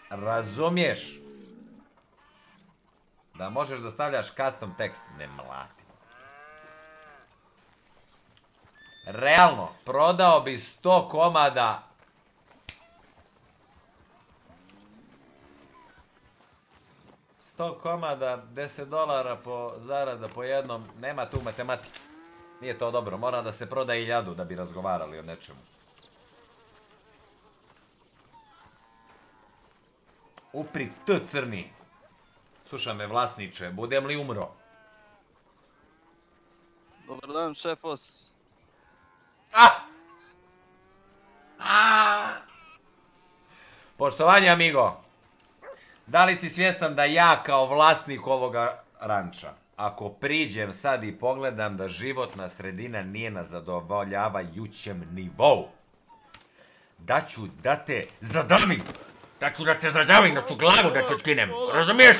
Razumiješ? Da možeš da stavljaš custom tekst. Ne mlati. Realno, prodao bi 100 komada. 100 komada, $10 po zarada po jednom. Nema tu matematike. Nije to dobro, mora da se proda 1000 da bi razgovarali o nečemu. Upri T crni. Sluša me vlasniče, budem li umro? Dobar dan, šefos. Poštovanje, amigo. Da li si svjestan da ja kao vlasnik ovoga ranča, ako priđem sad i pogledam da životna sredina nije na zadovoljavajućem nivou, da ću da te zadavim. Da ću da te zadavim na tu glavu da te skinem. Razumiješ?